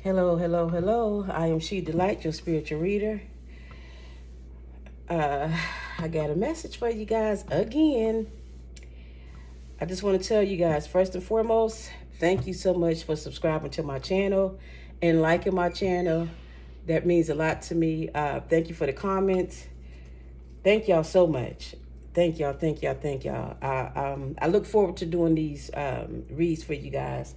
Hello, hello, hello. I am She Delight, your spiritual reader. Uh, I got a message for you guys again. I just want to tell you guys, first and foremost, thank you so much for subscribing to my channel and liking my channel. That means a lot to me. Thank you for the comments. Thank y'all so much. Thank y'all, thank y'all, thank y'all. I look forward to doing these reads for you guys.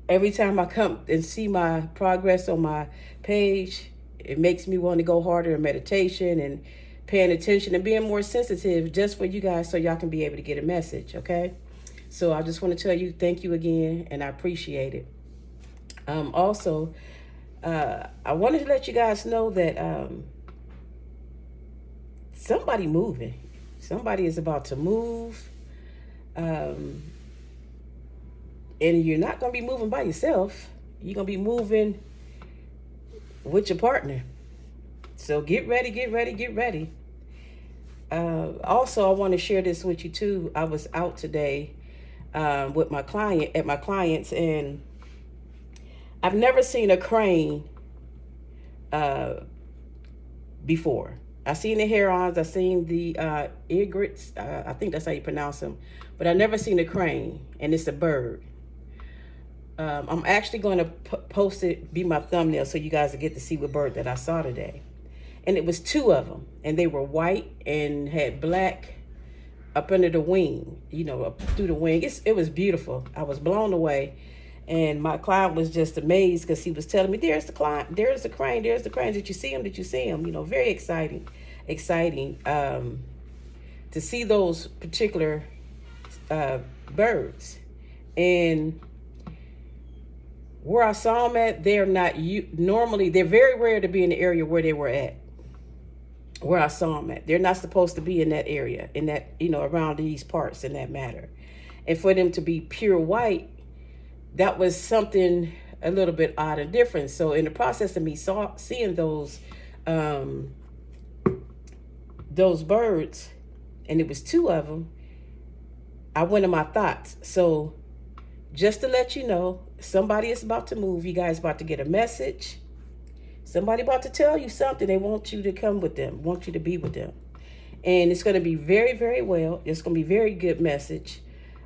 Every time I come and see my progress on my page, it makes me want to go harder in meditation and paying attention and being more sensitive just for you guys so y'all can be able to get a message, okay? So I just want to tell you thank you again, and I appreciate it. Also, I wanted to let you guys know that somebody moving. Somebody is about to move. Um, and you're not going to be moving by yourself. You're going to be moving with your partner. So get ready, get ready, get ready. Also, I want to share this with you too. I was out today with my clients, and I've never seen a crane before. I've seen the herons, I've seen the egrets, I think that's how you pronounce them, but I've never seen a crane, and it's a bird. I'm actually going to post it, be my thumbnail, so you guys will get to see what bird that I saw today. And it was two of them, and they were white and had black up under the wing, up through the wing. It was beautiful. I was blown away. And my client was just amazed because he was telling me, there's the client, there's the crane, there's the crane. Did you see him? Did you see him? Very exciting to see those particular birds. And where I saw them at, normally, they're very rare to be in the area where they were at, where I saw them at. They're not supposed to be in that area, in that, around these parts in that matter. And for them to be pure white, that was something a little bit odd and different. So in the process of me seeing those birds, and it was two of them, I went in my thoughts. So just to let you know, somebody is about to move. You guys about to get a message. Somebody about to tell you something. They want you to come with them, want you to be with them. And it's going to be very, very well. It's going to be a very good message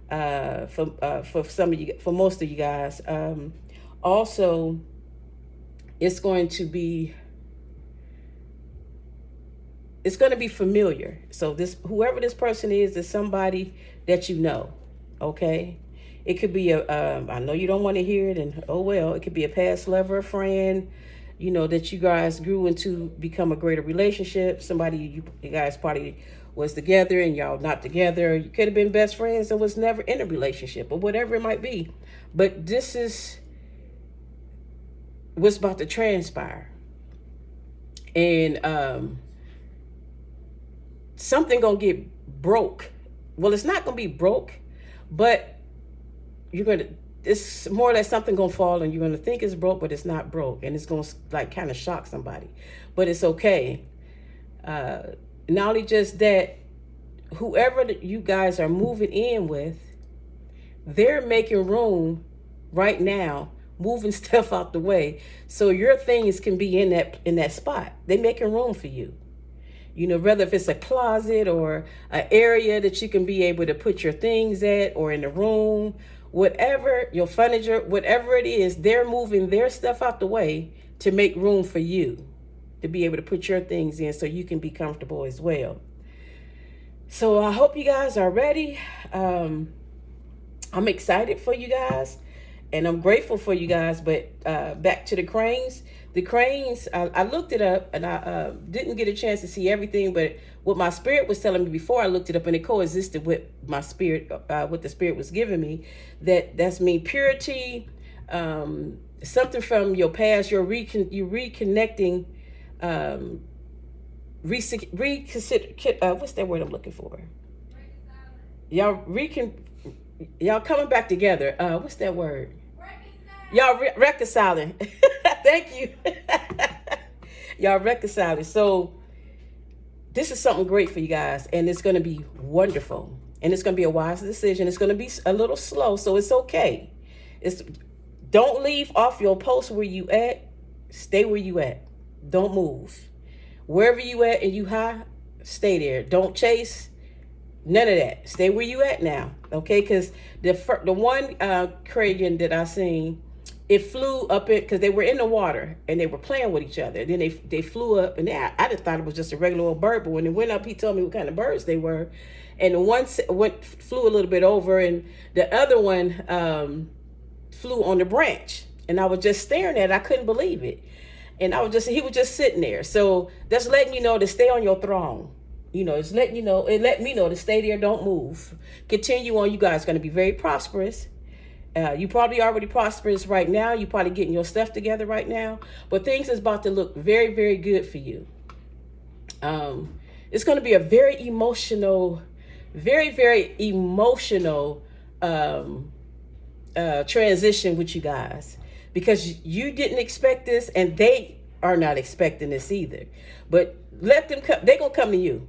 for some of you, for most of you guys. Also, it's going to be familiar. So whoever this person is somebody that you know, okay? It could be I know you don't want to hear it, and oh well, it could be a past lover, a friend, that you guys grew into become a greater relationship. Somebody you guys probably was together and y'all not together. You could have been best friends and was never in a relationship, or whatever it might be. But this is what's about to transpire. And something gonna get broke. Well, it's not gonna be broke, but it's more or less something gonna fall, and you're gonna think it's broke, but it's not broke, and it's gonna kind of shock somebody. But it's okay. Not only just that, whoever you guys are moving in with, they're making room right now, moving stuff out the way, so your things can be in that spot. They're making room for you. Whether if it's a closet or an area that you can be able to put your things at, or in the room, whatever, your furniture, whatever it is, they're moving their stuff out the way to make room for you to be able to put your things in so you can be comfortable as well. So I hope you guys are ready. I'm excited for you guys, and I'm grateful for you guys. But back to the cranes. The cranes, I looked it up, and I didn't get a chance to see everything, but what my spirit was telling me before I looked it up, and it coexisted with my spirit, what the spirit was giving me, that's mean purity, something from your past, you're reconnecting, reconsider, what's that word I'm looking for? Y'all coming back together. What's that word? Y'all reconciling. Thank you. Y'all reconciling. So this is something great for you guys, and it's going to be wonderful, and it's going to be a wise decision. It's going to be a little slow, so it's okay. It's Don't leave off your post where you at. Stay where you at. Don't move. Wherever you at and you high, stay there. Don't chase. None of that. Stay where you at now. Okay? Because the one Kragan that I seen, it flew up it because they were in the water and they were playing with each other. Then they flew up, and I just thought it was just a regular old bird. But when it went up, he told me what kind of birds they were. And the one flew a little bit over, and the other one flew on the branch. And I was just staring at it. I couldn't believe it. And he was just sitting there. So that's letting you know to stay on your throne. You know, it's letting you know, it let me know to stay there, don't move. Continue on. You guys are going to be very prosperous. You probably already prosperous right now. You probably getting your stuff together right now. But things is about to look very, very good for you. It's going to be a very emotional, very, very emotional transition with you guys. Because you didn't expect this, and they are not expecting this either. But let them come. They're going to come to you.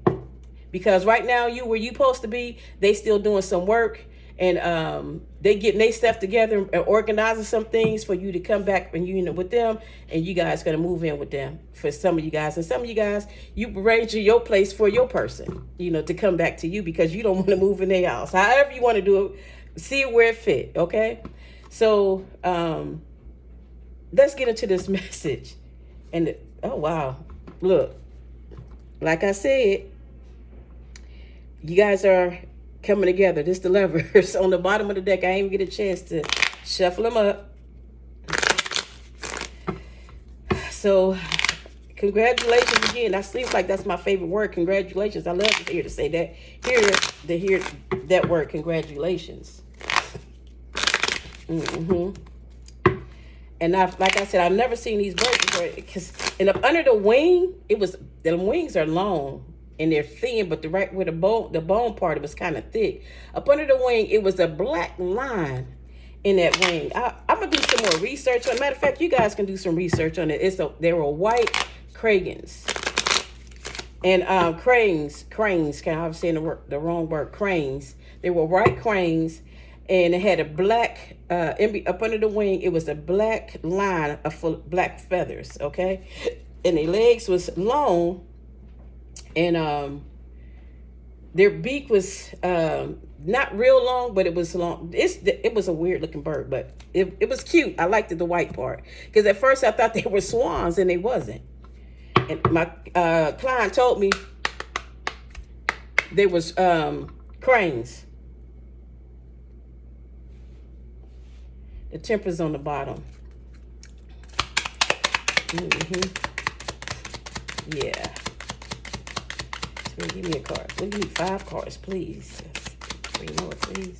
Because right now, where you supposed to be, they still doing some work. And they getting their stuff together and organizing some things for you to come back and unit with them. And you guys going to move in with them for some of you guys. And some of you guys, you arrange your place for your person, to come back to you because you don't want to move in their house. However you want to do it, see it where it fit, okay? So let's get into this message. And, oh, wow. Look, like I said, you guys are coming together. This the levers on the bottom of the deck. I ain't even get a chance to shuffle them up. So, congratulations again. That seems like that's my favorite word. Congratulations. I love to hear to say that. Hear that word. Congratulations. And like I said, I've never seen these birds before. Because up under the wing, the wings are long. And they're thin, but right where the bone part, it was kind of thick. Up under the wing, it was a black line in that wing. I'm going to do some more research on it. Matter of fact, you guys can do some research on it. They were white Kragans. And cranes, I'm saying the wrong word, cranes. They were white cranes, and it had a black, up under the wing, it was a black line of black feathers, okay? And their legs was long. And their beak was not real long, but it was long. It was a weird looking bird, but it was cute. I liked the white part because at first I thought they were swans and they wasn't. And my client told me they was cranes. The temper's on the bottom. Yeah. Give me a card. Give me 5 cards, please. 3 more, please.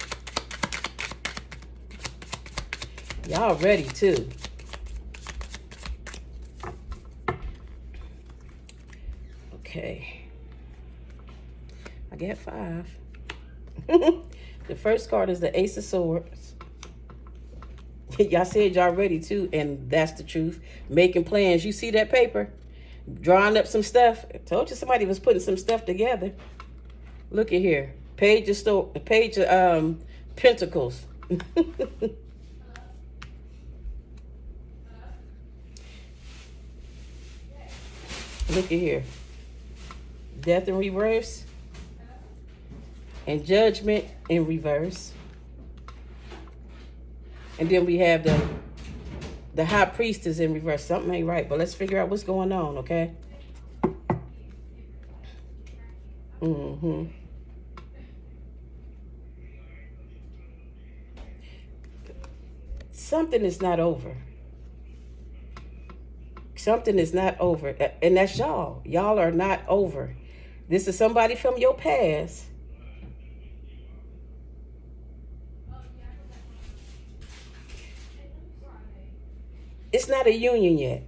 Y'all ready, too. Okay. I got 5. The first card is the Ace of Swords. Y'all said y'all ready, too, and that's the truth. Making plans. You see that paper? Drawing up some stuff. I told you somebody was putting some stuff together. Look at here. Page of Pentacles. Look at here. Death in reverse. And Judgment in reverse. And then we have the High Priestess in reverse. Something ain't right, but let's figure out what's going on, okay? Something is not over. Something is not over. And that's y'all. Y'all are not over. This is somebody from your past. It's not a union yet,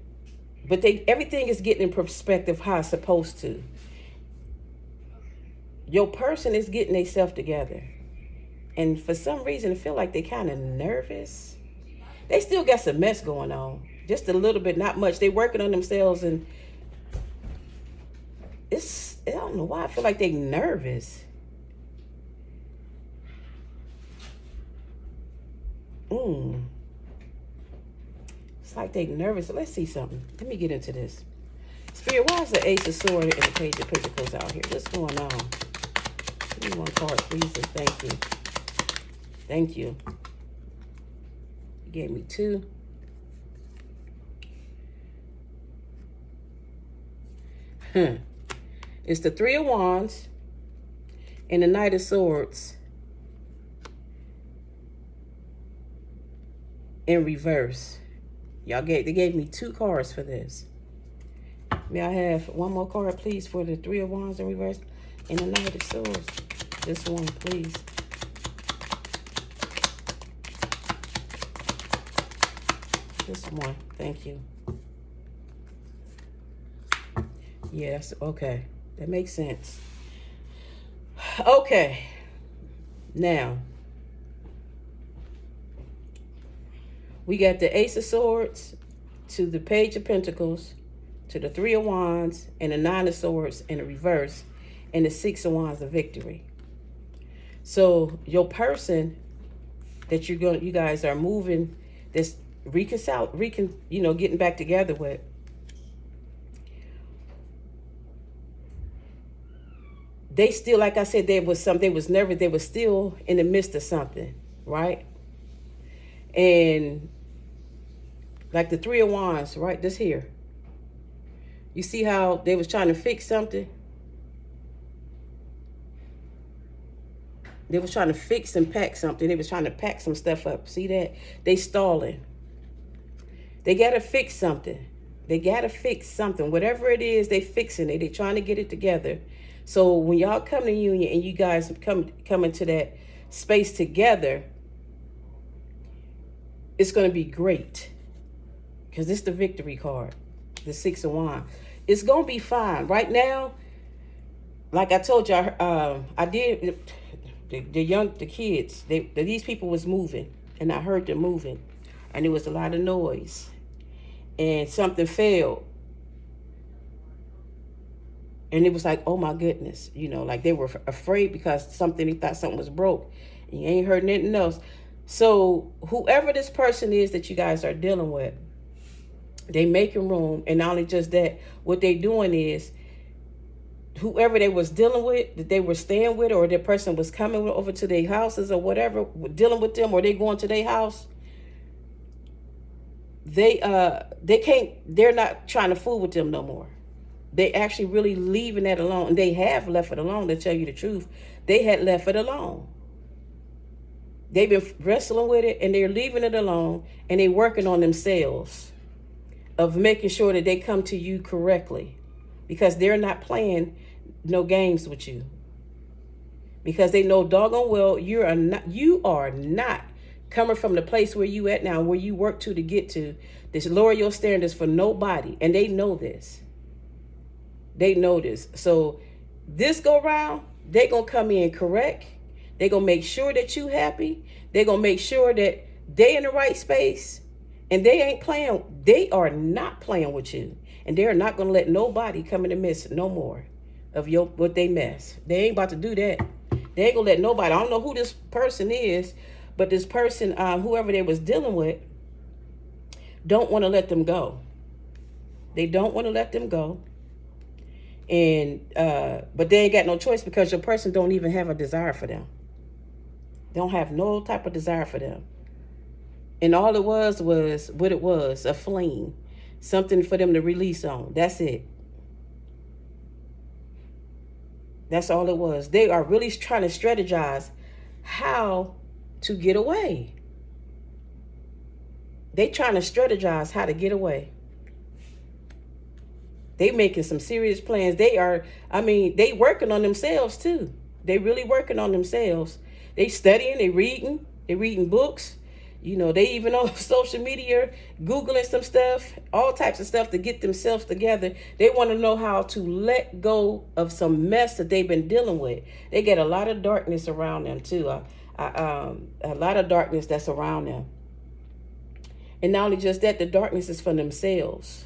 but everything is getting in perspective how it's supposed to. Your person is getting themselves together. And for some reason, I feel like they kind of nervous. They still got some mess going on. Just a little bit, not much. They working on themselves, and I don't know why I feel like they nervous. It's like they nervous. Let's see something. Let me get into this. Spirit, why is the Ace of Swords and the Page of Pentacles out here? What's going on? Give me one card, please, and thank you. Thank you. You gave me 2. It's the 3 of Wands and the Knight of Swords in reverse. They gave me 2 cards for this. May I have one more card, please, for the 3 of Wands in reverse and the Knight of Swords? This one, please. This one, thank you. Yes, okay. That makes sense. Okay. Now, we got the Ace of Swords to the Page of Pentacles to the 3 of Wands and the 9 of Swords in the reverse and the 6 of Wands of Victory. So your person that you guys are moving, this getting back together with, they still, like I said, they were still in the midst of something, right? And like the 3 of Wands, right, this here. You see how they was trying to fix something? They was trying to fix and pack something. They was trying to pack some stuff up. See that? They stalling. They got to fix something. They got to fix something. Whatever it is, they fixing it. They trying to get it together. So when y'all come to union and you guys come into that space together, it's going to be great. Because it's the Victory card. The 6 of Wands. It's going to be fine. Right now, like I told you, I did... The kids, these people was moving, and I heard them moving, and there was a lot of noise, and something failed, and it was like, oh my goodness, like they were afraid because they thought something was broke, and you ain't heard nothing else. So whoever this person is that you guys are dealing with, they making room, and not only just that, what they doing is, whoever they was dealing with, that they were staying with, or that person was coming over to their houses or whatever, dealing with them, or they going to their house, they're not trying to fool with them no more. They actually really leaving that alone. And they have left it alone, to tell you the truth. They had left it alone. They've been wrestling with it, and they're leaving it alone, and they're working on themselves of making sure that they come to you correctly. Because they're not playing no games with you. Because they know doggone well you are not coming from the place where you at now, where you work to get to. This lower your standards for nobody. And they know this. They know this. So this go round, they gonna come in correct. They gonna make sure that you happy. They gonna make sure that they in the right space. And they are not playing with you. And they're not going to let nobody come in the midst no more of what they mess. They ain't about to do that. They ain't going to let nobody. I don't know who this person is, but this person, whoever they was dealing with, don't want to let them go. They don't want to let them go. And but they ain't got no choice, because your person don't even have a desire for them. Don't have no type of desire for them. And all it was what it was, a fling. Something for them to release on. That's it. That's all it was. They are really trying to strategize how to get away. They trying to strategize how to get away. They making some serious plans. They working on themselves too. They really working on themselves. They studying, they reading books. They even on social media, Googling some stuff, all types of stuff to get themselves together. They want to know how to let go of some mess that they've been dealing with. They get a lot of darkness around them too. A lot of darkness that's around them. And not only just that, the darkness is from themselves.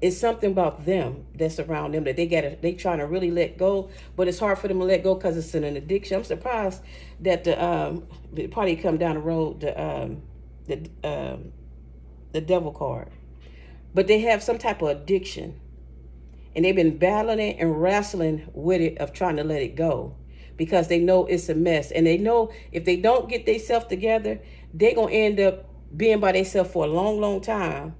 It's something about them that's around them that they trying to really let go, but it's hard for them to let go because it's an addiction. I'm surprised that the party come down the road, the devil card. But they have some type of addiction. And they've been battling it and wrestling with it of trying to let it go. Because they know it's a mess. And they know if they don't get themselves together, they're going to end up being by themselves for a long, long time.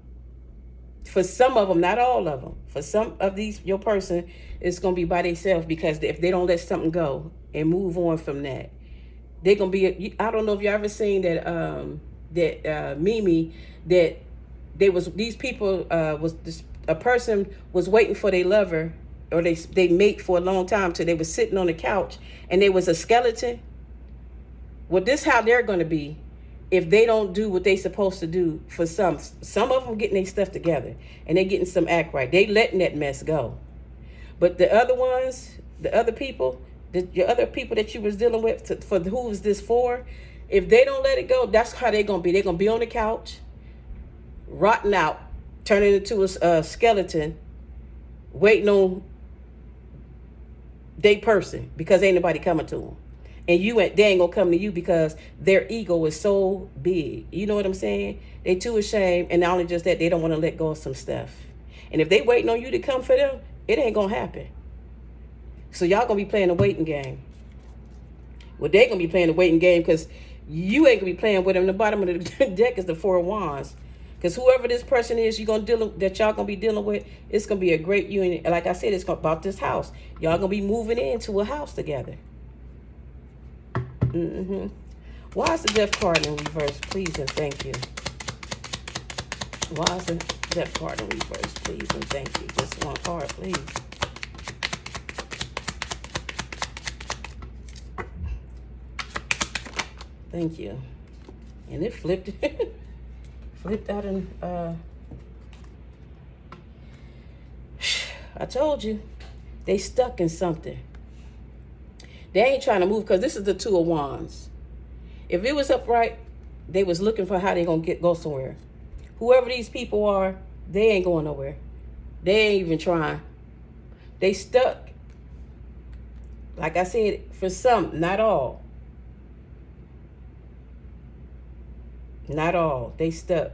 For some of them, not all of them. For some of these, your person is going to be by themselves because if they don't let something go and move on from that, they're going to be, I don't know if you ever seen that, Mimi, that these people, a person was waiting for their lover or they mate for a long time till they was sitting on the couch and there was a skeleton. Well, this how they're going to be if they don't do what they supposed to do. For some of them getting their stuff together and they getting some act right. They letting that mess go. But the other ones, the other people, your other people that you was dealing with, for who was this for, if they don't let it go, that's how they're going to be. They're going to be on the couch, rotting out, turning into a skeleton, waiting on they person because ain't nobody coming to them. And they ain't gonna come to you because their ego is so big. You know what I'm saying? They too ashamed, and not only just that, they don't want to let go of some stuff. And if they waiting on you to come for them, it ain't gonna happen. So y'all gonna be playing the waiting game. Well, they gonna be playing the waiting game because you ain't gonna be playing with them. The bottom of the deck is the Four of Wands. Because whoever this person is that y'all gonna be dealing with, it's gonna be a great union. And like I said, it's about this house. Y'all gonna be moving into a house together. Why is the Death card in reverse? Please and thank you. Why is the Death card in reverse? Please and thank you. Just one card, please. Thank you. And it flipped. Flipped out and I told you, they stuck in something. They ain't trying to move because this is the Two of Wands. If it was upright, they was looking for how they gonna go somewhere. Whoever these people are, they ain't going nowhere. They ain't even trying. They stuck. Like I said, for some, not all. Not all. They stuck.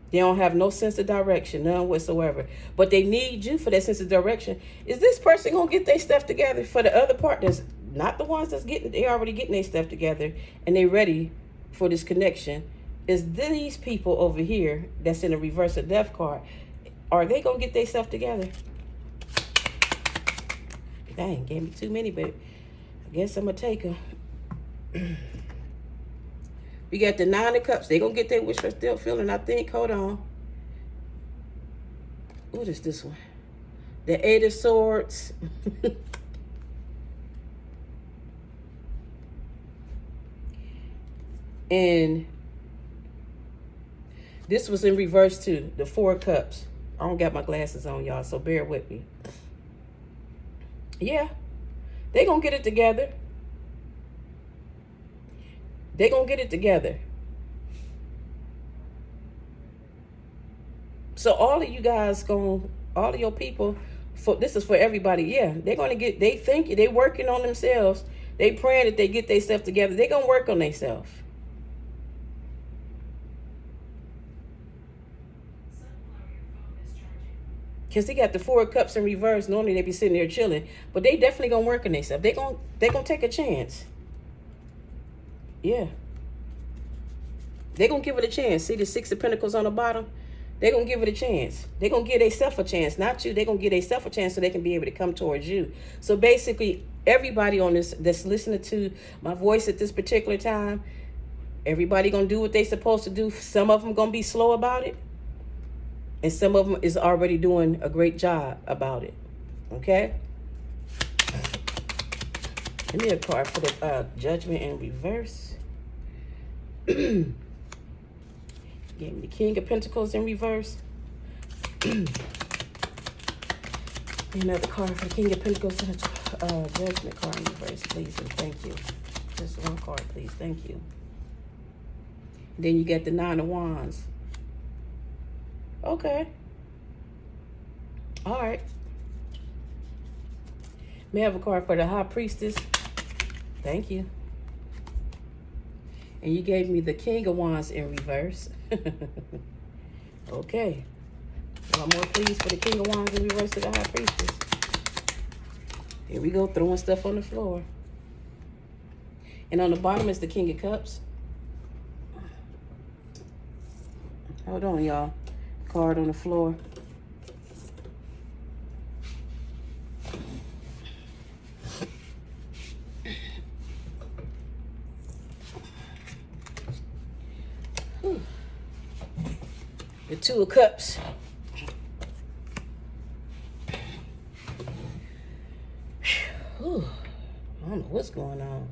They don't have no sense of direction, none whatsoever. But they need you for that sense of direction. Is this person going to get their stuff together? For the other part, that's not the ones they already getting their stuff together and they ready for this connection. Is these people over here that's in the reverse of Death card, are they going to get their stuff together? Dang, gave me too many, but I guess I'm going to take them. We got the Nine of Cups. They gonna get their wish for still feeling, I think. Hold on. What is this one? The Eight of Swords. And this was in reverse too. The Four of Cups. I don't got my glasses on, y'all, so bear with me. Yeah. They gonna get it together. They're going to get it together. So all of you guys all of your people, this is for everybody. Yeah, they're going to they think they're working on themselves. They praying that they get themselves together. They're going to work on themselves. Because they got the Four of Cups in reverse. Normally they be sitting there chilling. But they definitely going to work on themselves. They're going to take a chance. Yeah. They're going to give it a chance. See the Six of Pentacles on the bottom? They're going to give it a chance. They're going to give themselves a chance. Not you. They're going to give themselves a chance so they can be able to come towards you. So basically, everybody on this that's listening to my voice at this particular time, everybody going to do what they're supposed to do. Some of them going to be slow about it. And some of them is already doing a great job about it. Okay? Give me a card for the Judgment in reverse. Gave me the King of Pentacles in reverse. Another card for the King of Pentacles and a Judgment card in reverse, please, and thank you. Just one card, please, thank you. Then you get the Nine of Wands. Okay. All right. May I have a card for the High Priestess? Thank you. And you gave me the King of Wands in reverse. Okay. One more please for the King of Wands in reverse to the High Priestess. Here we go, throwing stuff on the floor. And on the bottom is the King of Cups. Hold on, y'all. Card on the floor. Whew. The Two of Cups. Whew. I don't know what's going on.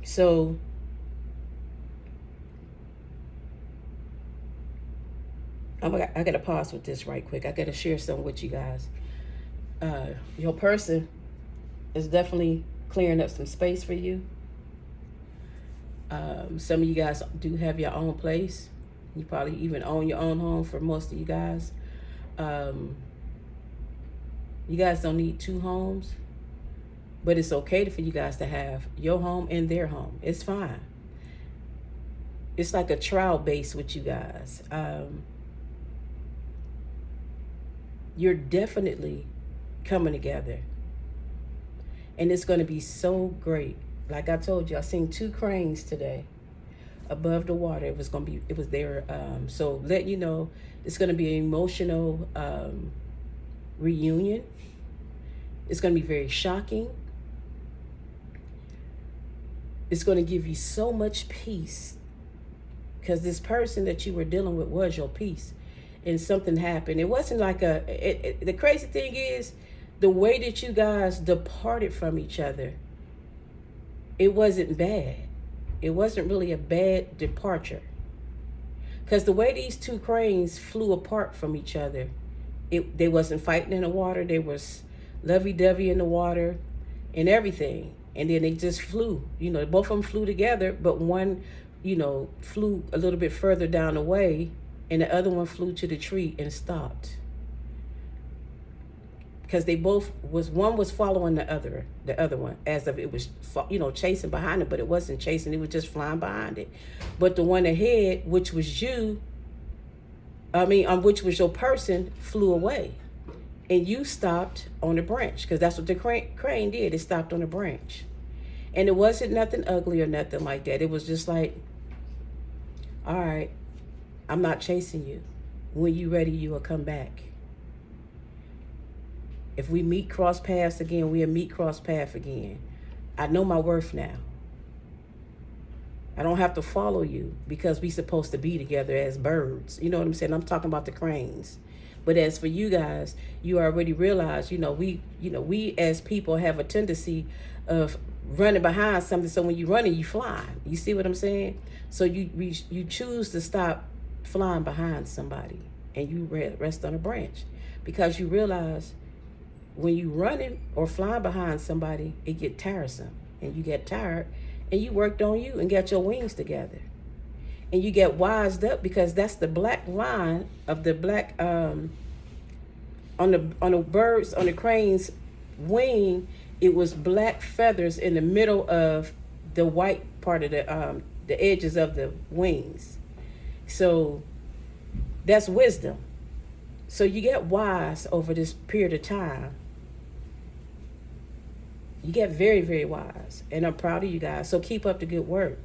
So I gotta pause with this right quick. I gotta share something with you guys. Your person is definitely clearing up some space for you. Some of you guys do have your own place. You probably even own your own home for most of you guys. You guys don't need two homes, but it's okay for you guys to have your home and their home. It's fine. It's like a trial base with you guys. You're definitely coming together, and it's going to be so great. Like I told you, I seen two cranes today above the water. It was there. So let you know, it's going to be an emotional reunion. It's going to be very shocking. It's going to give you so much peace, because this person that you were dealing with was your peace, and something happened. It wasn't like the crazy thing is, the way that you guys departed from each other, it wasn't bad. It wasn't really a bad departure. Because the way these two cranes flew apart from each other, they wasn't fighting in the water. They was lovey-dovey in the water and everything. And then they just flew. You know, both of them flew together, but one, you know, flew a little bit further down the way, and the other one flew to the tree and stopped. Because they both one was following the other one, as if it was, you know, chasing behind it, but it wasn't chasing, it was just flying behind it. But the one ahead, which was which was your person, flew away, and you stopped on the branch, because that's what the crane did. It stopped on the branch, and it wasn't nothing ugly or nothing like that. It was just like, all right, I'm not chasing you. When you ready, you will come back. If we meet cross paths again, we'll meet cross paths again. I know my worth now. I don't have to follow you, because we supposed to be together as birds. You know what I'm saying? I'm talking about the cranes. But as for you guys, you already realize, we as people have a tendency of running behind something. So when you're running, you fly. You see what I'm saying? So you choose to stop flying behind somebody, and you rest on a branch, because you realize, when you running or flying behind somebody, it get tiresome, and you get tired, and you worked on you and got your wings together, and you get wised up, because that's the black line of the black on the birds, on the crane's wing. It was black feathers in the middle of the white part of the edges of the wings. So that's wisdom. So you get wise over this period of time. You get very, very wise. And I'm proud of you guys. So keep up the good work.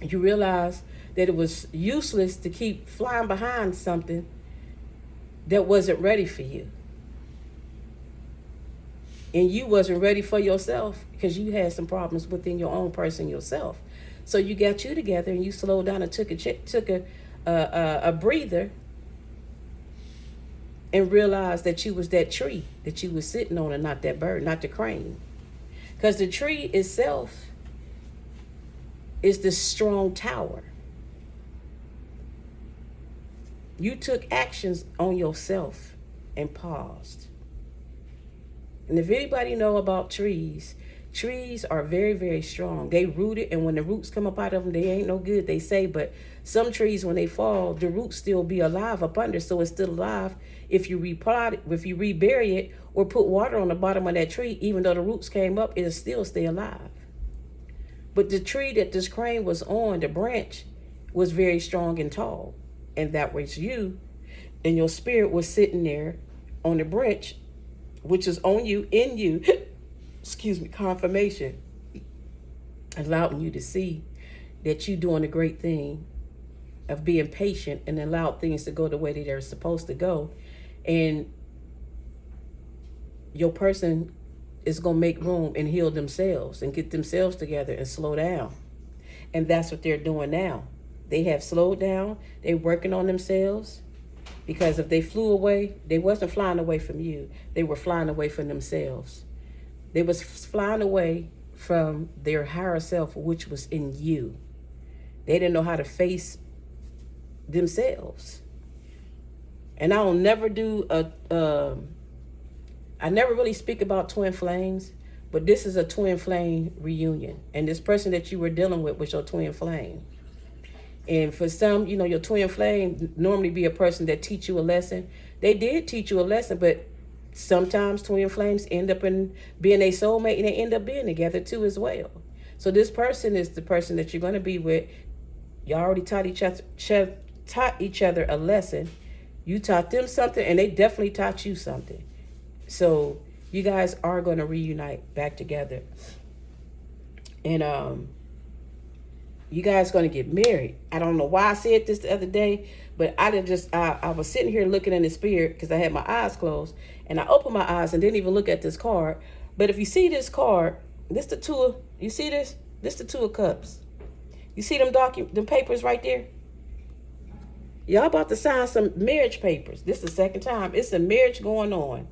You realize that it was useless to keep flying behind something that wasn't ready for you. And you wasn't ready for yourself, because you had some problems within your own person yourself. So you got you together, and you slowed down and took a breather, and realized that you was that tree that you was sitting on, and not that bird, not the crane. Because the tree itself is the strong tower. You took actions on yourself and paused. And if anybody know about trees, Trees are very, very strong. They rooted, and when the roots come up out of them, they ain't no good, they say. But some trees, when they fall, the roots still be alive up under, so it's still alive. If you replot it, if you rebury it, or put water on the bottom of that tree, even though the roots came up, it'll still stay alive. But the tree that this crane was on, the branch, was very strong and tall. And that was you, and your spirit was sitting there on the branch, which is on you, in you, excuse me, confirmation, allowing you to see that you're doing a great thing of being patient and allow things to go the way that they're supposed to go. And your person is going to make room and heal themselves and get themselves together and slow down. And that's what they're doing now. They have slowed down. They're working on themselves, because if they flew away, they wasn't flying away from you. They were flying away from themselves. They was flying away from their higher self, which was in you. They didn't know how to face themselves. And I'll never do I never really speak about twin flames, but this is a twin flame reunion. And this person that you were dealing with was your twin flame. And for some, your twin flame normally be a person that teach you a lesson. They did teach you a lesson, but sometimes twin flames end up in being a soulmate, and they end up being together too as well. So this person is the person that you're going to be with. Y'all already taught each other a lesson. You taught them something, and they definitely taught you something. So you guys are going to reunite back together. And you guys going to get married. I don't know why I said this the other day, but I was sitting here looking in the spirit because I had my eyes closed, and I opened my eyes and didn't even look at this card. But if you see this card, you see this? This the Two of Cups. You see them papers right there? Y'all about to sign some marriage papers. This is the second time. It's a marriage going on.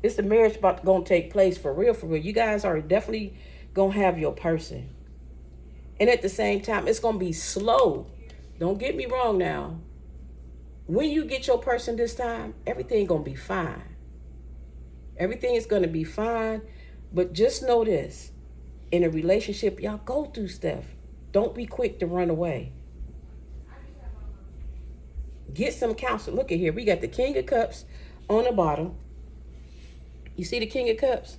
It's a marriage going to take place for real, for real. You guys are definitely going to have your person. And at the same time, it's going to be slow. Don't get me wrong now. When you get your person this time, everything going to be fine. Everything is going to be fine. But just know this. In a relationship, y'all go through stuff. Don't be quick to run away. Get some counsel. Look at here. We got the King of Cups on the bottom. You see the King of Cups?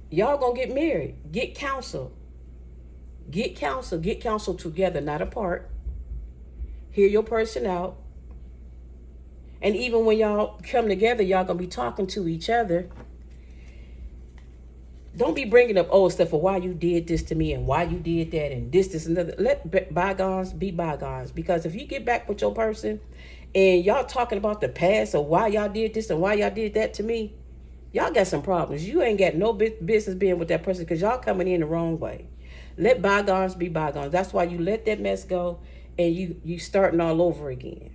Y'all gonna get married. Get counsel. Get counsel. Get counsel together, not apart. Hear your person out. And even when y'all come together, y'all gonna be talking to each other. Don't be bringing up old stuff for why you did this to me and why you did that and this, another. Let bygones be bygones. Because if you get back with your person and y'all talking about the past or why y'all did this and why y'all did that to me, y'all got some problems. You ain't got no business being with that person because y'all coming in the wrong way. Let bygones be bygones. That's why you let that mess go and you starting all over again.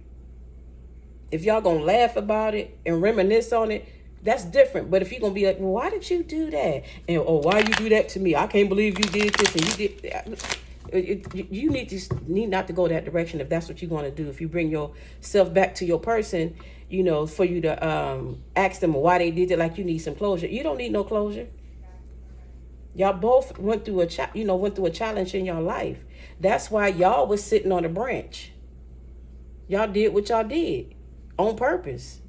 If y'all gonna laugh about it and reminisce on it, that's different. But if you're going to be like, well, why did you do that? And, why you do that to me? I can't believe you did this and you did that. You need not to go that direction if that's what you're going to do. If you bring yourself back to your person, for you to ask them why they did it, like you need some closure. You don't need no closure. Y'all both went through a challenge in your life. That's why y'all was sitting on a branch. Y'all did what y'all did on purpose.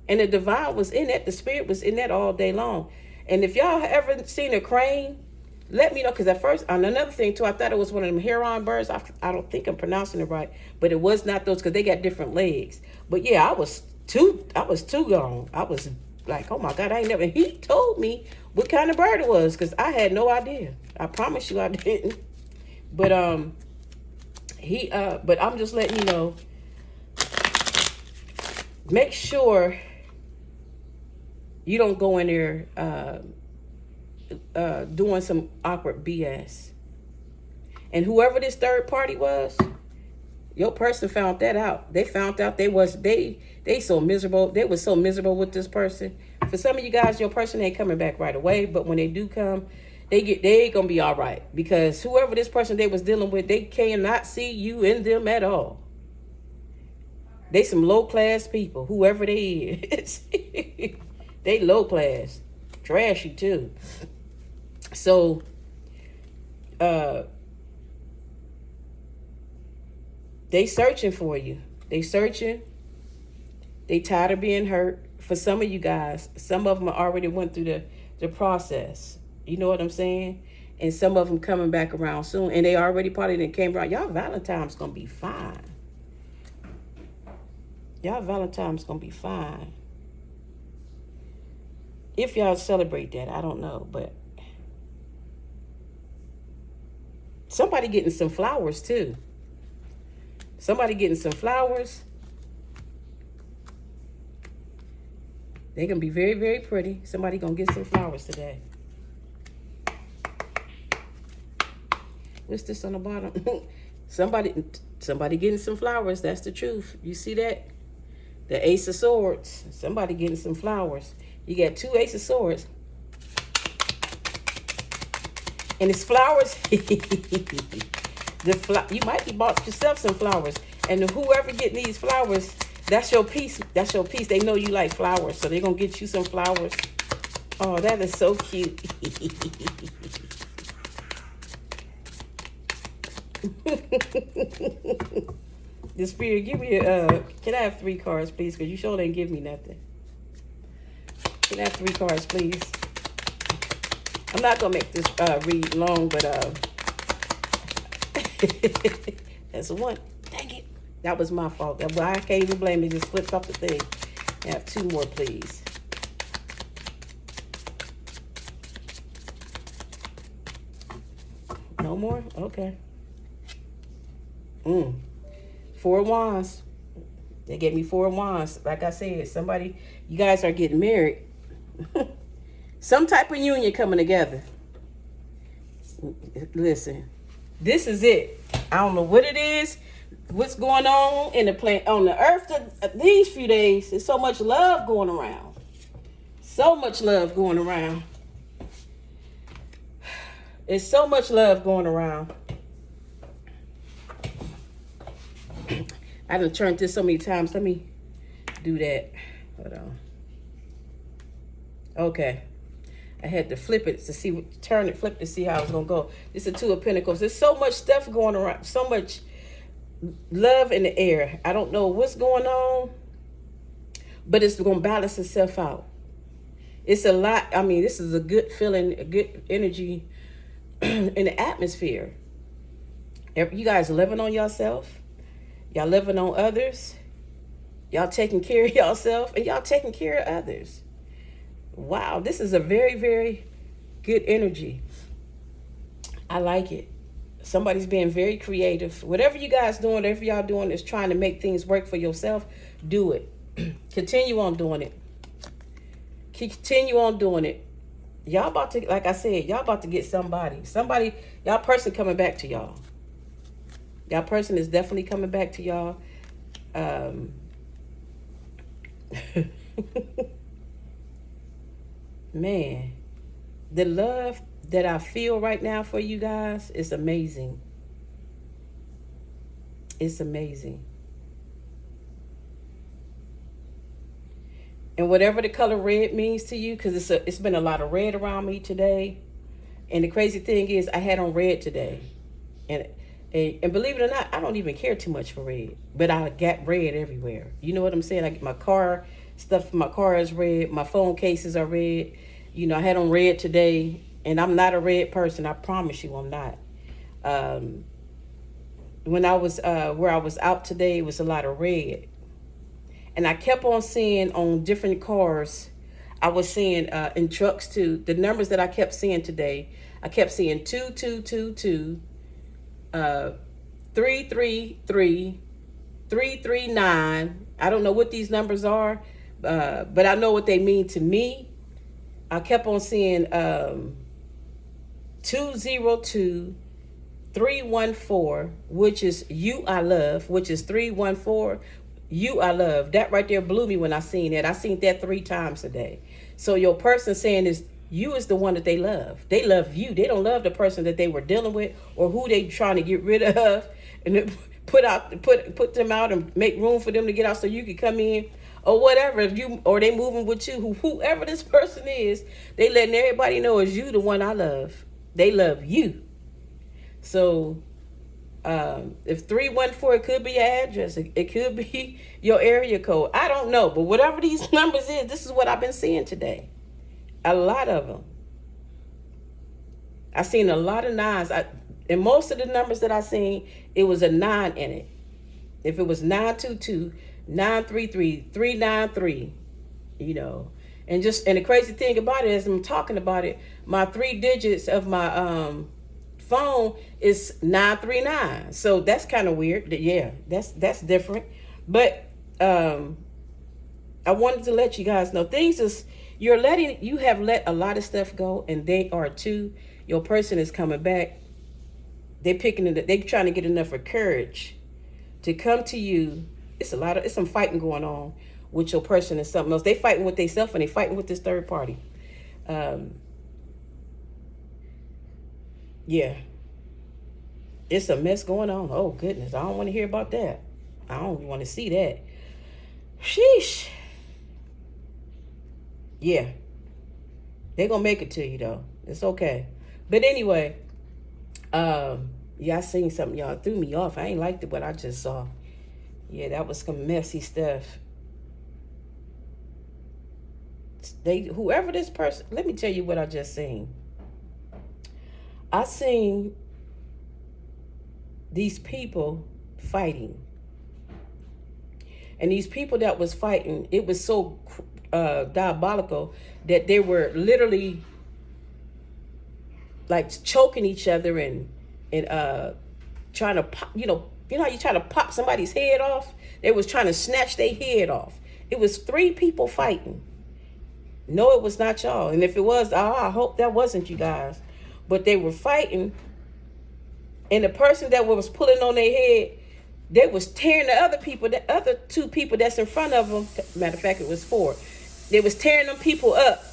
And the divine was in that. The spirit was in that all day long. And if y'all ever seen a crane, let me know. Because at first, on another thing too, I thought it was one of them heron birds. I don't think I'm pronouncing it right. But it was not those because they got different legs. But yeah, I was too gone. I was like, oh my God, I ain't never. He told me what kind of bird it was because I had no idea. I promise you I didn't. But but I'm just letting you know. Make sure you don't go in there doing some awkward BS. And whoever this third party was, your person found that out. They found out they so miserable. They was so miserable with this person. For some of you guys, your person ain't coming back right away. But when they do come, they ain't gonna be all right. Because whoever this person they was dealing with, they cannot see you in them at all. They some low class people, whoever they is. They low class. trashy too. So, they searching for you. They searching. They tired of being hurt. For some of you guys, some of them already went through the process. You know what I'm saying? And some of them coming back around soon. And they already probably done came around. Y'all Valentine's going to be fine. Y'all Valentine's going to be fine. If y'all celebrate that, I don't know. But somebody getting some flowers too. Somebody getting some flowers. They're going to be very, very pretty. Somebody going to get some flowers today. What's this on the bottom? somebody getting some flowers. That's the truth. You see that? The Ace of Swords. Somebody getting some flowers. You got 2 Ace of Swords. And it's flowers. You might be bought yourself some flowers. And whoever getting these flowers, that's your piece. That's your piece. They know you like flowers, so they're going to get you some flowers. Oh, that is so cute. The Spirit, give me can I have 3 cards, please? Because you sure didn't give me nothing. Can I have 3 cards, please? I'm not going to make this read long, but that's the one. Dang it. That was my fault. I can't even blame it. Just flipped off the thing. I have 2 more, please. No more? Okay. 4 wands. They gave me 4 wands. Like I said, somebody, you guys are getting married. Some type of union coming together. Listen, this is it. I don't know what it is, what's going on in the planet, on the earth. These few days, there's so much love going around. So much love going around. There's so much love going around. I done turned this so many times. Let me do that. Hold on. Okay. I had to flip it to see, turn it, flip to see how it's going to go. This is a 2 of Pentacles. There's so much stuff going around. So much love in the air. I don't know what's going on, but it's going to balance itself out. It's a lot. I mean, this is a good feeling, a good energy in the atmosphere. You guys living on yourself. Y'all living on others. Y'all taking care of yourself, and y'all taking care of others. Wow, this is a very, very good energy. I like it. Somebody's being very creative. Whatever you guys doing, whatever y'all doing is trying to make things work for yourself, do it. Continue on doing it. Continue on doing it. Y'all about to, like I said, y'all about to get somebody. Y'all person coming back to y'all. Y'all person is definitely coming back to y'all. Man, the love that I feel right now for you guys is amazing. It's amazing. And whatever the color red means to you, because it's been a lot of red around me today. And the crazy thing is, I had on red today. And believe it or not, I don't even care too much for red. But I got red everywhere. You know what I'm saying? I get my car, stuff in my car is red. My phone cases are red. You know, I had on red today. And I'm not a red person. I promise you I'm not. When I was where I was out today, it was a lot of red. And I kept on seeing on different cars, I was seeing in trucks too, the numbers that I kept seeing today. I kept seeing 2222, 333, 339. I don't know what these numbers are, but I know what they mean to me. I kept on seeing 202, 314, which is you I love, which is 314. You I love. That right there blew me when I seen that. I seen that 3 times a day. So your person saying is you is the one that they love. They love you. They don't love the person that they were dealing with or who they trying to get rid of and put them out and make room for them to get out so you can come in. or whatever. If you or they moving with you, whoever this person is, they letting everybody know is you the one I love. They love you. So if 314, it could be your address, it could be your area code. I don't know, but whatever these numbers is, this is what I've been seeing today. A lot of them. I seen a lot of nines. And most of the numbers that I seen, it was a 9 in it. If it was 922, 933, 393, you know. And the crazy thing about it, as I'm talking about it, my 3 digits of my phone is 939. So that's kind of weird. Yeah, that's different. But I wanted to let you guys know things is you have let a lot of stuff go, and they are too. Your person is coming back. They're trying to get enough of courage to come to you. It's some fighting going on with your person and something else. They fighting with themselves, and they fighting with this third party. Yeah. It's a mess going on. Oh goodness, I don't want to hear about that. I don't want to see that. Sheesh. Yeah. They're gonna make it to you though. It's okay. But anyway, yeah, I seen something, y'all. Threw me off. I ain't liked it, what I just saw. Yeah, that was some messy stuff. Whoever this person, let me tell you what I just seen. I seen these people fighting. And these people that was fighting, it was so diabolical that they were literally like choking each other and trying to pop, you know how you try to pop somebody's head off? They was trying to snatch their head off. It was 3 people fighting. No, it was not y'all. And if it was, I hope that wasn't you guys. But they were fighting, and the person that was pulling on their head, they was tearing the other 2 people that's in front of them. Matter of fact, it was 4. They was tearing them people up.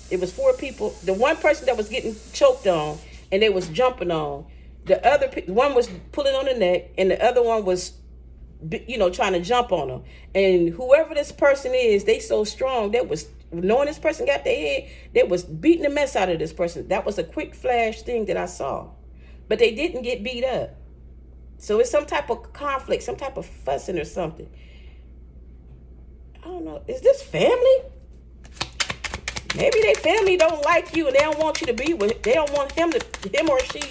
It was 4 people. The one person that was getting choked on, and they was jumping on. The other one was pulling on the neck, and the other one was, trying to jump on them. And whoever this person is, they so strong. They was knowing this person got their head. They was beating the mess out of this person. That was a quick flash thing that I saw, but they didn't get beat up. So it's some type of conflict, some type of fussing or something. I don't know. Is this family? Maybe their family don't like you, and they don't want you to be with. They don't want him or she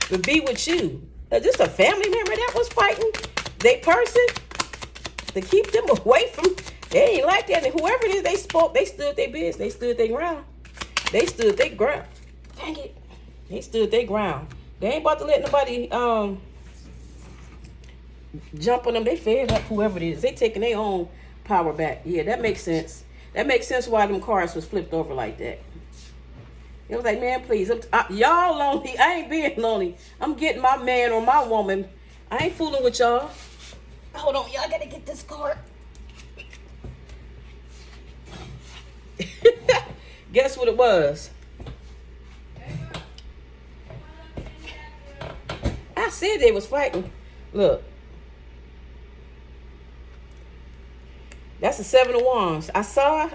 to be with you. Is this a family member that was fighting they person to keep them away from? They ain't like that. And whoever it is, they stood their business. They stood their ground. They stood their ground. Dang it. They stood their ground. They ain't about to let nobody jump on them. They fed up, whoever it is. They taking their own power back. Yeah, that makes sense. That makes sense why them cars was flipped over like that. It was like, man, please. Y'all lonely. I ain't being lonely. I'm getting my man or my woman. I ain't fooling with y'all. Hold on, y'all gotta get this card. Guess what it was? I said they was fighting. Look. That's a 7 of Wands. I saw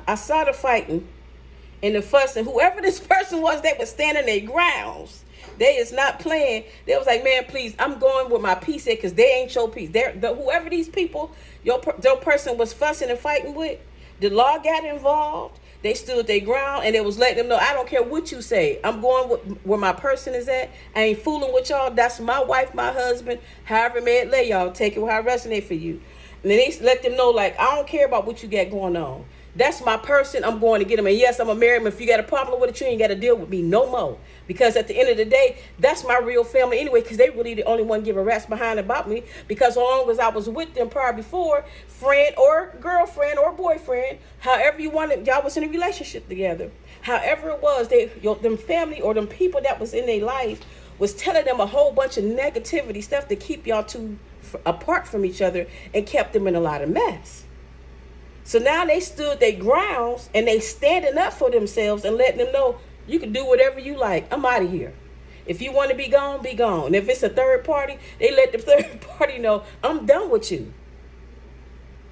the fighting and the fussing. Whoever this person was, they was standing their grounds. They is not playing. They was like, man, please, I'm going with my peace here because they ain't your peace. Whoever these people, your person was fussing and fighting with, the law got involved. They stood their ground, and it was letting them know, I don't care what you say. I'm going where my person is at. I ain't fooling with y'all. That's my wife, my husband. However may it lay, y'all. Take it how it resonate for you. And then they let them know, like, I don't care about what you got going on. That's my person. I'm going to get him. And yes, I'm going to marry him. If you got a problem with it, you ain't got to deal with me no more. Because at the end of the day, that's my real family anyway, because they really the only one give a rat's behind about me. Because so long as I was with them prior before, friend or girlfriend or boyfriend, however you wanted, y'all was in a relationship together. However it was, them family or them people that was in their life was telling them a whole bunch of negativity stuff to keep y'all two apart from each other and kept them in a lot of mess. So now they stood their grounds and they standing up for themselves and letting them know, you can do whatever you like. I'm out of here. If you want to be gone, be gone. And if it's a third party, they let the third party know, I'm done with you.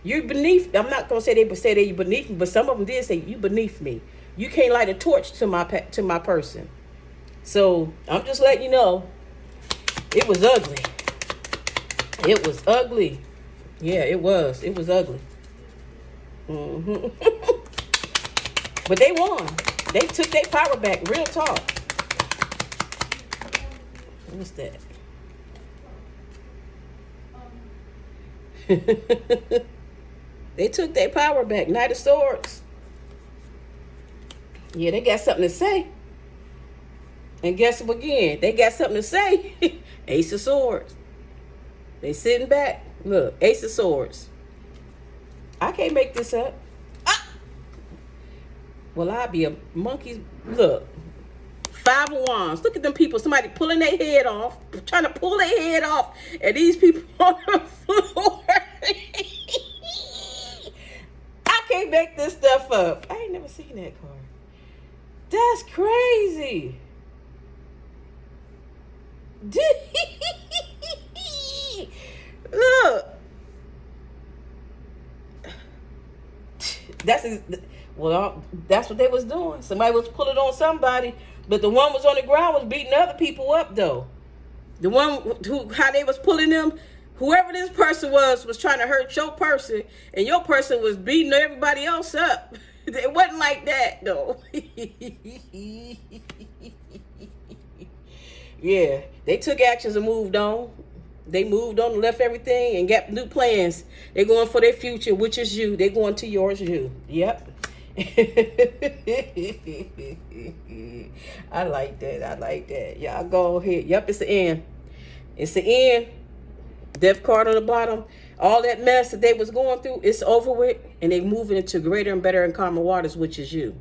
You beneath. I'm not gonna say they would say they beneath me, but some of them did say you beneath me. You can't light a torch to my person. So I'm just letting you know, it was ugly. It was ugly. Yeah, it was. It was ugly. Hmm. But they won. They took their power back. Real talk. What's that? They took their power back. Knight of Swords. Yeah, they got something to say. And guess what again? They got something to say. Ace of Swords. They sitting back. Look, Ace of Swords. I can't make this up. Ah! Well, I'll be a monkey. Look. Five of Wands. Look at them people. Somebody pulling their head off. Trying to pull their head off. And these people on the floor. I can't make this stuff up. I ain't never seen that card. That's crazy. Look. That's what they was doing. Somebody was pulling on somebody, but the one was on the ground was beating other people up though. The one how they was pulling them, whoever this person was trying to hurt your person, and your person was beating everybody else up. It wasn't like that though. Yeah, they took actions and moved on. They moved on and left everything and got new plans. They're going for their future, which is you. They're going to yours, you. Yep. I like that. I like that. Y'all go ahead. Yep, it's the end. It's the end. Death card on the bottom. All that mess that they was going through, it's over with. And they moving into greater and better and calmer waters, which is you.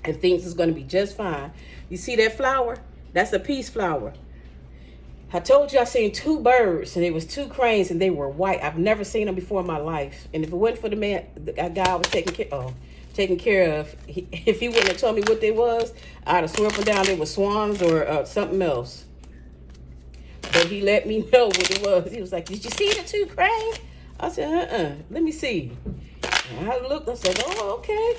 And things is going to be just fine. You see that flower? That's a peace flower. I told you I seen two birds, and it was two cranes, and they were white. I've never seen them before in my life. And if it wasn't for the man, the guy I was taking care of, if he wouldn't have told me what they was, I'd have sworn up and down they were swans or something else. But he let me know what it was. He was like, "Did you see the two cranes?" I said, Let me see. And I looked. I said, "Oh, okay."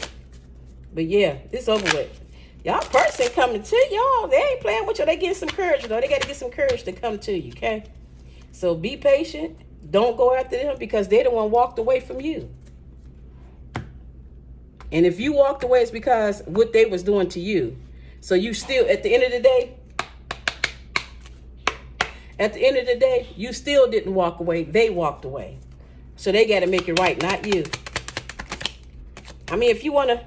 But yeah, it's over with. Y'all person coming to y'all. They ain't playing with you. They getting some courage, though. They got to get some courage to come to you, okay? So be patient. Don't go after them because they the one walked away from you. And if you walked away, it's because what they was doing to you. So you still, at the end of the day, you still didn't walk away. They walked away. So they got to make it right, not you. I mean, if you want to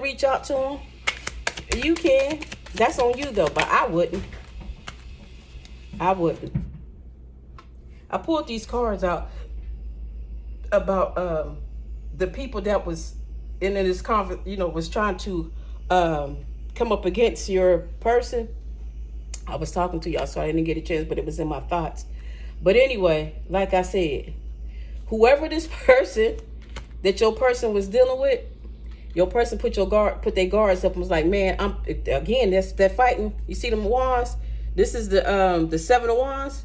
reach out to them, you can. That's on you though, but I wouldn't. I pulled these cards out about the people that was in this conference, was trying to come up against your person. I was talking to y'all, so I didn't get a chance, but it was in my thoughts. But anyway, like I said, whoever this person that your person was dealing with, your person put their guards up and was like, man, that's that fighting. You see them wands? This is the Seven of Wands.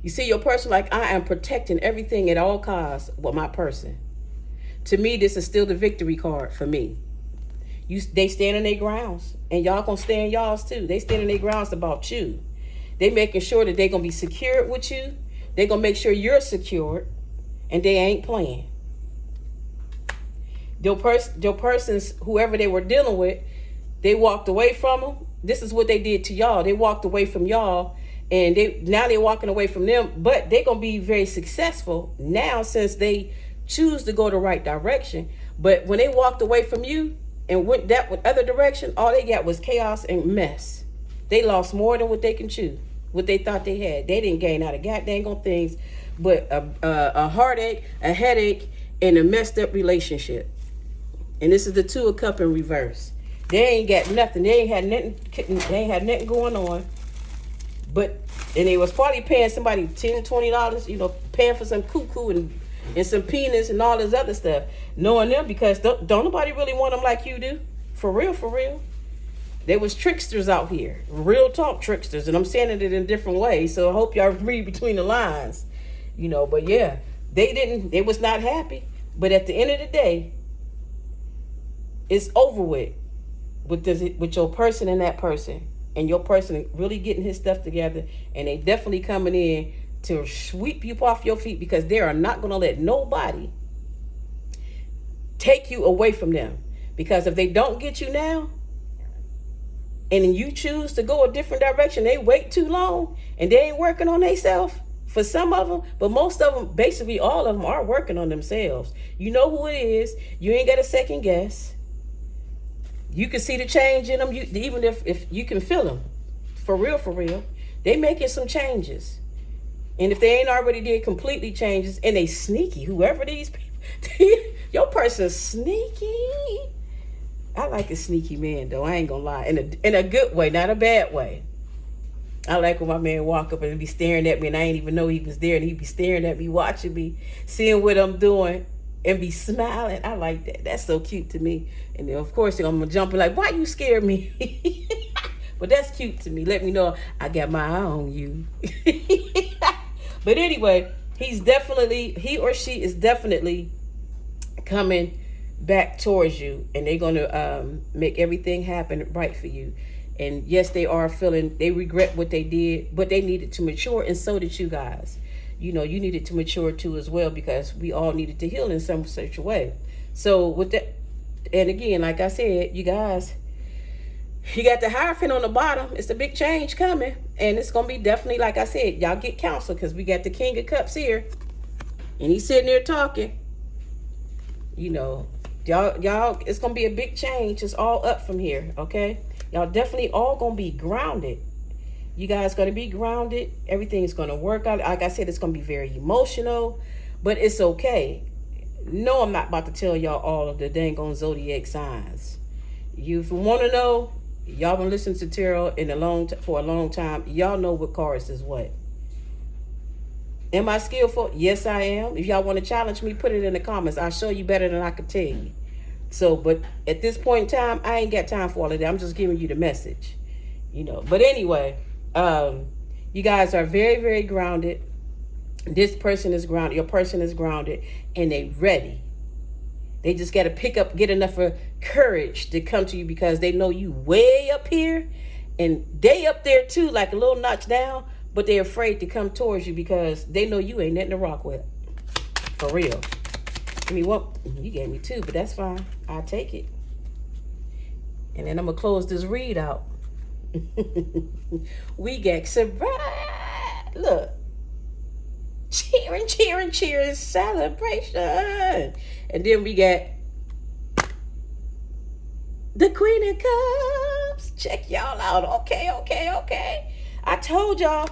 You see your person like, I am protecting everything at all costs with my person. To me, this is still the victory card for me. They stand on their grounds, and y'all gonna stand y'all's too. They stand on their grounds about you. They making sure that they gonna be secured with you. They gonna make sure you're secured, and they ain't playing. Their persons, whoever they were dealing with, they walked away from them. This is what they did to y'all. They walked away from y'all, and now they're walking away from them. But they're gonna be very successful now since they choose to go the right direction. But when they walked away from you and went that other direction, all they got was chaos and mess. They lost more than what they can chew, what they thought they had. They didn't gain out of goddamn things, but a heartache, a headache, and a messed up relationship. And this is the Two of Cups in reverse. They ain't got nothing. They ain't had nothing going on. And they was probably paying somebody $10, $20, paying for some cuckoo and and some penis and all this other stuff. Knowing them, because don't nobody really want them like you do. For real, for real. There was tricksters out here, real talk tricksters, and I'm saying it in different ways. So I hope y'all read between the lines, But yeah, they was not happy. But at the end of the day, it's over with your person and that person, and your person really getting his stuff together, and they definitely coming in to sweep you off your feet, because they are not going to let nobody take you away from them. Because if they don't get you now, and you choose to go a different direction, they wait too long, and they ain't working on themselves. For some of them, but most of them, basically all of them, are working on themselves. You know who it is. You ain't got a second guess. You can see the change in them, even if you can feel them. For real. They making some changes. And if they ain't already did completely changes, and they sneaky, whoever these people, your person's sneaky. I like a sneaky man, though. I ain't gonna lie. In a good way, not a bad way. I like when my man walk up and be staring at me, and I ain't even know he was there, and he be staring at me, watching me, seeing what I'm doing, and be smiling. I like that. That's so cute to me. And then, of course, I'm gonna jump like, why you scare me? But that's cute to me. Let me know I got my eye on you. But anyway, he or she is definitely coming back towards you, and they're going to make everything happen right for you. And yes, they regret what they did, but they needed to mature, and so did you guys. You needed to mature too as well, because we all needed to heal in some such a way. So with that, and again, like I said, you guys, you got the Hierophant on the bottom. It's a big change coming, and it's going to be definitely, like I said, y'all get counsel, because we got the King of Cups here, and he's sitting there talking. Y'all, it's going to be a big change. It's all up from here, okay? Y'all definitely all going to be grounded. You guys going to be grounded. Everything is going to work out. Like I said, it's going to be very emotional, but it's okay. No, I'm not about to tell y'all all of the dang on zodiac signs. You want to know, y'all been listening to tarot for a long time. Y'all know what cards is what. Am I skillful? Yes, I am. If y'all want to challenge me, put it in the comments. I'll show you better than I could tell you. So, but at this point in time, I ain't got time for all of that. I'm just giving you the message, But anyway, you guys are very, very grounded. This person is grounded. Your person is grounded, and they ready. They just got to get enough of courage to come to you, because they know you way up here, and they up there too, like a little notch down, but they're afraid to come towards you because they know you ain't nothing to rock with. For real. You gave me two, but that's fine. I'll take it. And then I'm going to close this read out. We got surprise. Look. Cheering, celebration. And then we got the Queen of Cups. Check y'all out. Okay. I told y'all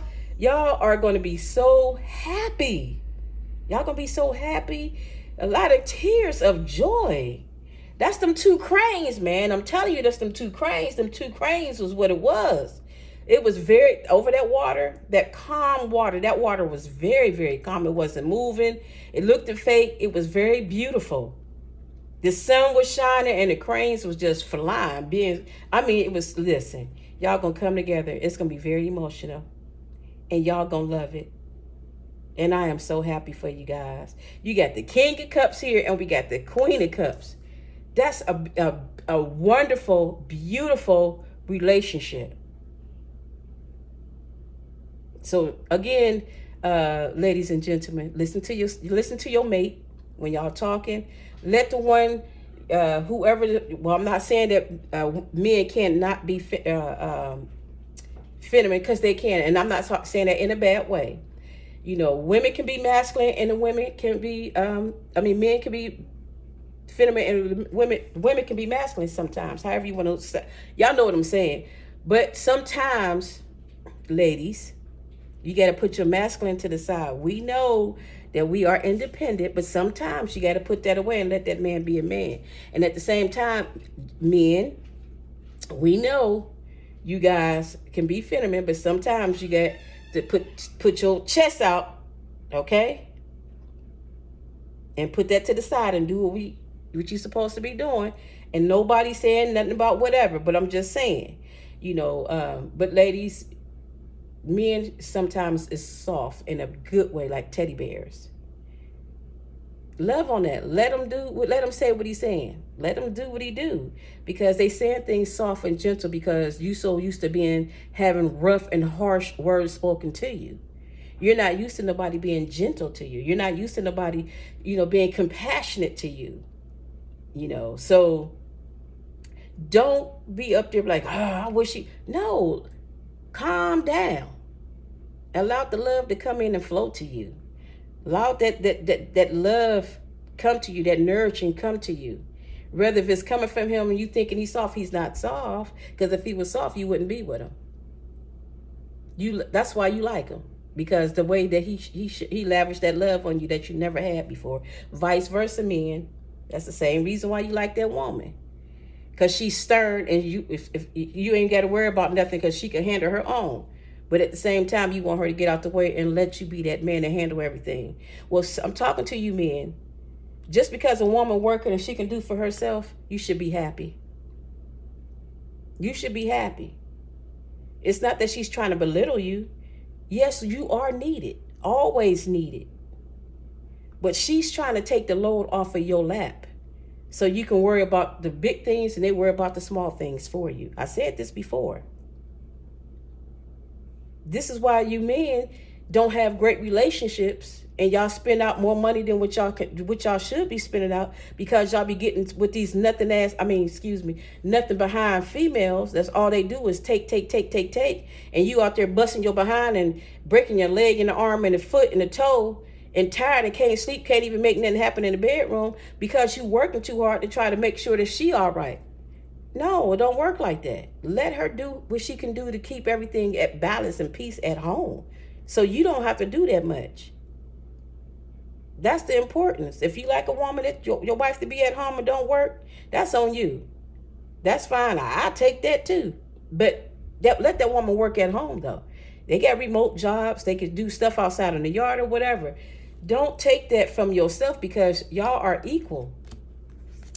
are going to be so happy. Y'all going to be so happy. A lot of tears of joy. That's them two cranes, man. I'm telling you, that's them two cranes. Them two cranes was what it was. It was very, over that water, that calm water. That water was very, very calm. It wasn't moving. It looked fake. It was very beautiful. The sun was shining, and the cranes was just flying. Listen, y'all gonna come together. It's gonna be very emotional, and y'all gonna love it. And I am so happy for you guys. You got the King of Cups here, and we got the Queen of Cups. That's a wonderful, beautiful relationship. So again, ladies and gentlemen, listen to your mate when y'all talking. Let the one, I'm not saying that men cannot be feminine, because they can, and I'm not saying that in a bad way. Women can be masculine, and women can be, men can be feminine, and women can be masculine sometimes. However you want to say, y'all know what I'm saying. But sometimes, ladies, you got to put your masculine to the side. We know that we are independent, but sometimes you got to put that away and let that man be a man. And at the same time, men, we know you guys can be feminine, but sometimes you got to put your chest out, okay? and put that to the side and do what you're supposed to be doing. And nobody saying nothing about whatever, but I'm just saying, but ladies, men sometimes is soft in a good way, like teddy bears. Love on that. Let him say what he's saying. Let him do what he do, because they saying things soft and gentle because you so used to having rough and harsh words spoken to you. You're not used to nobody being gentle to you. You're not used to nobody, being compassionate to you. So don't be up there like, I wish you. No, calm down. Allow the love to come in and flow to you. Allow that love come to you, that nourishing come to you. Whether if it's coming from him and you thinking he's soft, he's not soft. Because if he was soft, you wouldn't be with him. That's why you like him. Because the way that he lavished that love on you that you never had before. Vice versa, men. That's the same reason why you like that woman. Because she's stern, and if you ain't got to worry about nothing because she can handle her own. But at the same time, you want her to get out the way and let you be that man and handle everything. Well, I'm talking to you men. Just because a woman working and she can do for herself, you should be happy. You should be happy. It's not that she's trying to belittle you. Yes, you are needed. Always needed. But she's trying to take the load off of your lap. So you can worry about the big things and they worry about the small things for you. I said this before. This is why you men don't have great relationships and y'all spend out more money than what y'all should be spending out, because y'all be getting with these nothing behind females. That's all they do is take. And you out there busting your behind and breaking your leg and the arm and the foot and the toe and tired and can't sleep, can't even make nothing happen in the bedroom because you working too hard to try to make sure that she all right. No, it don't work like that. Let her do what she can do to keep everything at balance and peace at home. So you don't have to do that much. That's the importance. If you like a woman that your wife to be at home and don't work, that's on you. That's fine. I take that too. But let that woman work at home though. They got remote jobs. They can do stuff outside in the yard or whatever. Don't take that from yourself, because y'all are equal.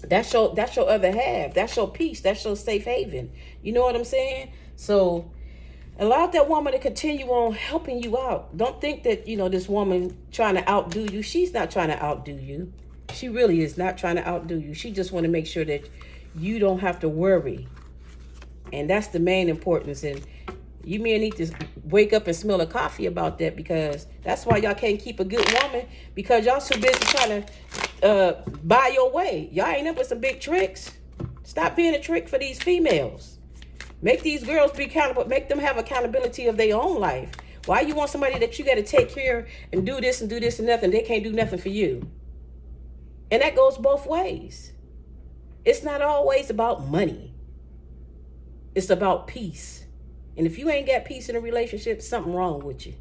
That's your other half. That's your peace. That's your safe haven. You know what I'm saying? So allow that woman to continue on helping you out. Don't think that, this woman trying to outdo you. She's not trying to outdo you. She really is not trying to outdo you. She just want to make sure that you don't have to worry. And that's the main importance. And you men need to wake up and smell a coffee about that, because that's why y'all can't keep a good woman, because y'all so busy trying to buy your way. Y'all ain't up with some big tricks. Stop being a trick for these females. Make these girls be accountable. Make them have accountability of their own life. Why you want somebody that you got to take care and do this and nothing? They can't do nothing for you. And that goes both ways. It's not always about money. It's about peace. And if you ain't got peace in a relationship, something wrong with you.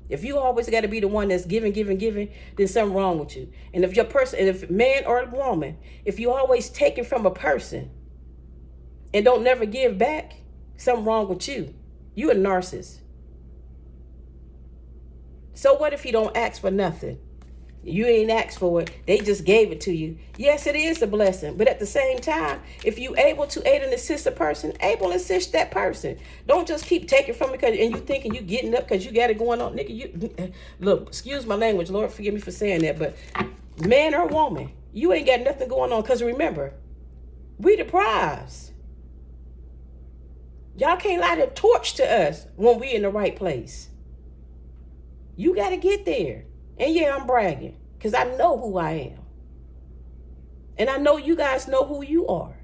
If you always got to be the one that's giving, then something wrong with you. And if man or woman, if you always taking from a person and don't never give back, something wrong with you. You a narcissist. So what if you don't ask for nothing? You ain't asked for it. They just gave it to you. Yes, it is a blessing. But at the same time, if you able to aid and assist a person, able to assist that person. Don't just keep taking from it and you thinking you getting up because you got it going on. Nigga, look, excuse my language. Lord, forgive me for saying that. But man or woman, you ain't got nothing going on, because remember, we the prize. Y'all can't light a torch to us when we in the right place. You got to get there. And yeah, I'm bragging because I know who I am. And I know you guys know who you are,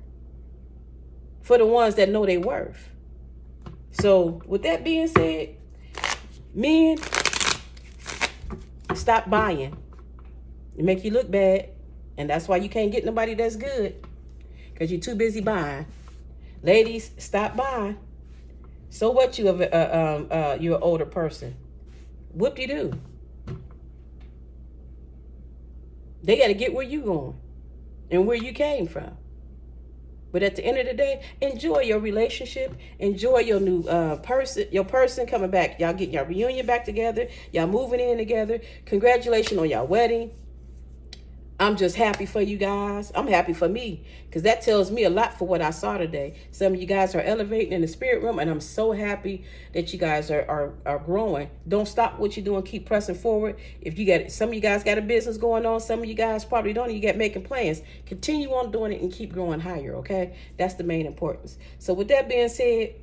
for the ones that know their worth. So with that being said, men, stop buying. It make you look bad. And that's why you can't get nobody that's good, because you're too busy buying. Ladies, stop buying. So what, you're an older person. Whoop-de-doo. They got to get where you going and where you came from. But at the end of the day, enjoy your relationship. Enjoy your new person coming back. Y'all getting your reunion back together. Y'all moving in together. Congratulations on your wedding. I'm just happy for you guys. I'm happy for me because that tells me a lot for what I saw today. Some of you guys are elevating in the spirit realm, and I'm so happy that you guys are growing. Don't stop what you're doing. Keep pressing forward. If you got some of you guys got a business going on, some of you guys probably don't. You got making plans. Continue on doing it and keep growing higher. Okay, that's the main importance. So with that being said,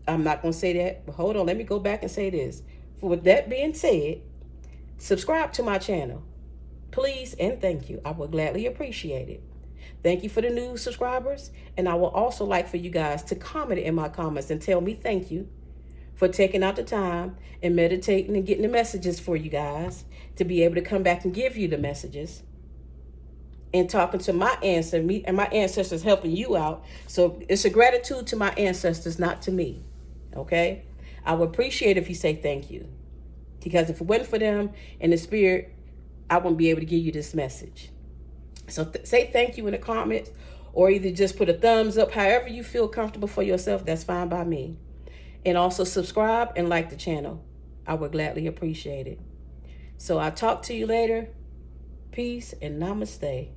I'm not gonna say that. But hold on, let me go back and say this. For with that being said, subscribe to my channel. Please and thank you. I would gladly appreciate it. Thank you for the new subscribers. And I will also like for you guys to comment in my comments and tell me thank you for taking out the time and meditating and getting the messages for you guys to be able to come back and give you the messages and talking to my ancestor, me and my ancestors helping you out. So it's a gratitude to my ancestors, not to me. Okay? I would appreciate if you say thank you. Because if it wasn't for them and the spirit, I won't be able to give you this message. So say thank you in the comments, or either just put a thumbs up, however you feel comfortable for yourself. That's fine by me. And also subscribe and like the channel. I would gladly appreciate it. So I'll talk to you later. Peace and namaste.